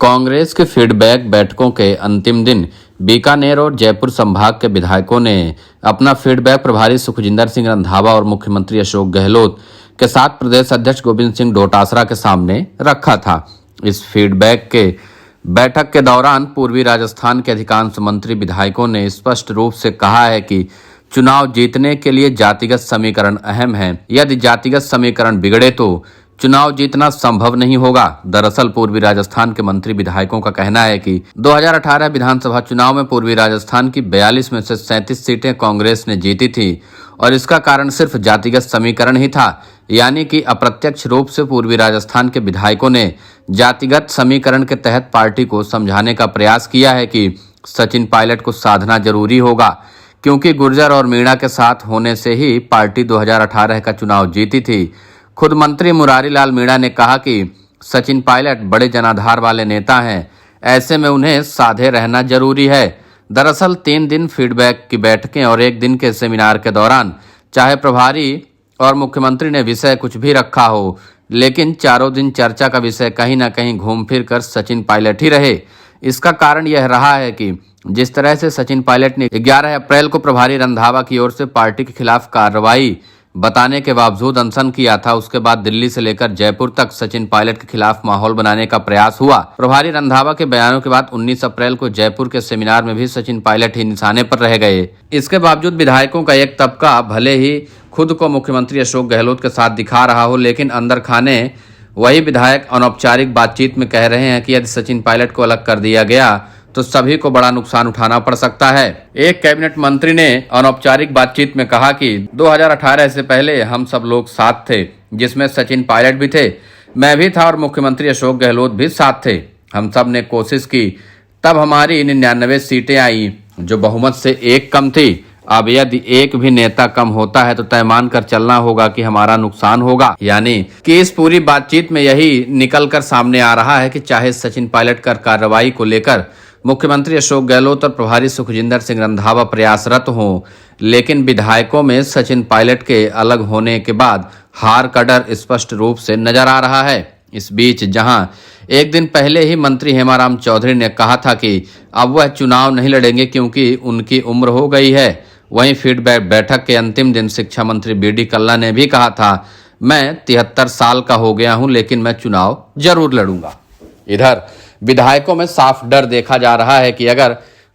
कांग्रेस के फीडबैक बैठकों के अंतिम दिन बीकानेर और जयपुर संभाग के विधायकों ने अपना फीडबैक प्रभारी सुखजिंदर सिंह रंधावा और मुख्यमंत्री अशोक गहलोत के साथ प्रदेश अध्यक्ष गोविंद सिंह डोटासरा के सामने रखा था। इस फीडबैक के बैठक के दौरान पूर्वी राजस्थान के अधिकांश मंत्री विधायकों ने स्पष्ट रूप से कहा है कि चुनाव जीतने के लिए जातिगत समीकरण अहम है। यदि जातिगत समीकरण बिगड़े तो चुनाव जीतना संभव नहीं होगा। दरअसल पूर्वी राजस्थान के मंत्री विधायकों का कहना है कि 2018 विधानसभा चुनाव में पूर्वी राजस्थान की 42 में से 37 सीटें कांग्रेस ने जीती थी और इसका कारण सिर्फ जातिगत समीकरण ही था, यानी कि अप्रत्यक्ष रूप से पूर्वी राजस्थान के विधायकों ने जातिगत समीकरण के तहत पार्टी को समझाने का प्रयास किया है कि सचिन पायलट को साधना जरूरी होगा, क्योंकि गुर्जर और मीणा के साथ होने से ही पार्टी 2018 का चुनाव जीती थी। खुद मंत्री मुरारी लाल मीणा ने कहा कि सचिन पायलट बड़े जनाधार वाले नेता हैं, ऐसे में उन्हें साधे रहना जरूरी है। दरअसल 3 दिन फीडबैक की बैठकें और 1 दिन के सेमिनार के दौरान चाहे प्रभारी और मुख्यमंत्री ने विषय कुछ भी रखा हो, लेकिन चारों दिन चर्चा का विषय कहीं न कहीं घूम फिर कर सचिन पायलट ही रहे। इसका कारण यह रहा है कि जिस तरह से सचिन पायलट ने 11 अप्रैल को प्रभारी रंधावा की ओर से पार्टी के खिलाफ कार्रवाई बताने के बावजूद अनशन किया था, उसके बाद दिल्ली से लेकर जयपुर तक सचिन पायलट के खिलाफ माहौल बनाने का प्रयास हुआ। प्रभारी रंधावा के बयानों के बाद 19 अप्रैल को जयपुर के सेमिनार में भी सचिन पायलट ही निशाने पर रह गए। इसके बावजूद विधायकों का एक तबका भले ही खुद को मुख्यमंत्री अशोक गहलोत के साथ दिखा रहा हो, लेकिन अंदर खाने वही विधायक अनौपचारिक बातचीत में कह रहे हैं कि यदि सचिन पायलट को अलग कर दिया गया तो सभी को बड़ा नुकसान उठाना पड़ सकता है। एक कैबिनेट मंत्री ने अनौपचारिक बातचीत में कहा कि 2018 से पहले हम सब लोग साथ थे, जिसमें सचिन पायलट भी थे, मैं भी था और मुख्यमंत्री अशोक गहलोत भी साथ थे। हम सब ने कोशिश की, तब हमारी 99 सीटें आई जो बहुमत से 1 कम थी। अब यदि एक भी नेता कम होता है तो तय मान कर चलना होगा कि हमारा नुकसान होगा। यानी कि इस पूरी बातचीत में यही निकल कर सामने आ रहा है कि चाहे सचिन पायलट कर कार्रवाई को लेकर मुख्यमंत्री अशोक गहलोत और प्रभारी सुखजिंदर सिंह रंधावा प्रयासरत हों, लेकिन विधायकों में सचिन पायलट के अलग होने के बाद हार का डर स्पष्ट रूप से नजर आ रहा है। इस बीच जहां 1 दिन पहले ही मंत्री हेमाराम चौधरी ने कहा था कि अब वह चुनाव नहीं लड़ेंगे क्योंकि उनकी उम्र हो गई है, वहीं फीडबैक बैठक के अंतिम दिन शिक्षा मंत्री बीडी कल्ला ने भी कहा था, मैं 73 साल का हो गया हूं लेकिन मैं चुनाव जरूर लड़ूंगा। इधर विधायकों में साफ डर देखा जा रहा है कि अगर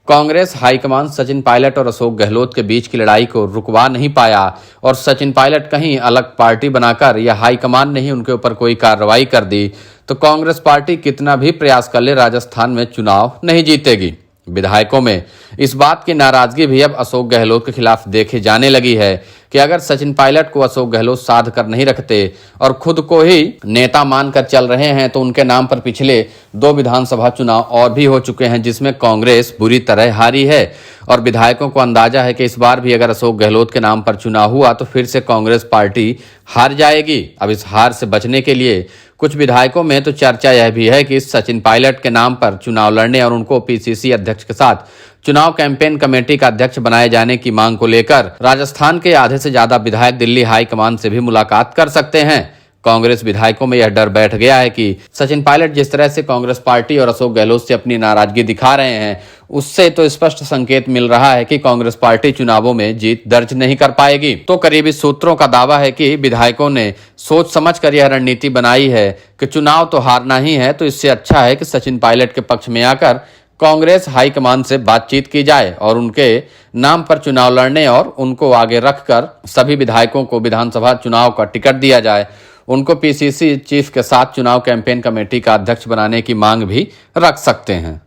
कांग्रेस हाईकमान सचिन पायलट और अशोक गहलोत के बीच की लड़ाई को रुकवा नहीं पाया और सचिन पायलट कहीं अलग पार्टी बनाकर या हाईकमान ने ही उनके ऊपर कोई कार्रवाई कर दी तो कांग्रेस पार्टी कितना भी प्रयास कर ले राजस्थान में चुनाव नहीं जीतेगी। विधायकों में इस बात की नाराजगी भी अब अशोक गहलोत के खिलाफ देखे जाने लगी है कि अगर सचिन पायलट को अशोक गहलोत साध कर नहीं रखते और खुद को ही नेता मानकर चल रहे हैं तो उनके नाम पर पिछले 2 विधानसभा चुनाव और भी हो चुके हैं जिसमें कांग्रेस बुरी तरह हारी है और विधायकों को अंदाजा है कि इस बार भी अगर अशोक गहलोत के नाम पर चुनाव हुआ तो फिर से कांग्रेस पार्टी हार जाएगी। अब इस हार से बचने के लिए कुछ विधायकों में तो चर्चा यह भी है कि सचिन पायलट के नाम पर चुनाव लड़ने और उनको पीसीसी अध्यक्ष के साथ चुनाव कैंपेन कमेटी का अध्यक्ष बनाए जाने की मांग को लेकर राजस्थान के आधे से ज्यादा विधायक दिल्ली हाईकमान से भी मुलाकात कर सकते हैं। कांग्रेस विधायकों में यह डर बैठ गया है कि सचिन पायलट जिस तरह से कांग्रेस पार्टी और अशोक गहलोत से अपनी नाराजगी दिखा रहे हैं, उससे तो स्पष्ट संकेत मिल रहा है कि कांग्रेस पार्टी चुनावों में जीत दर्ज नहीं कर पाएगी। तो करीबी सूत्रों का दावा है कि विधायकों ने सोच समझकर यह रणनीति बनाई है कि चुनाव तो हारना ही है, तो इससे अच्छा है कि सचिन पायलट के पक्ष में आकर कांग्रेस हाईकमान से बातचीत की जाए और उनके नाम पर चुनाव लड़ने और उनको आगे रखकर सभी विधायकों को विधानसभा चुनाव का टिकट दिया जाए। उनको पीसीसी चीफ के साथ चुनाव कैंपेन कमेटी का अध्यक्ष बनाने की मांग भी रख सकते हैं।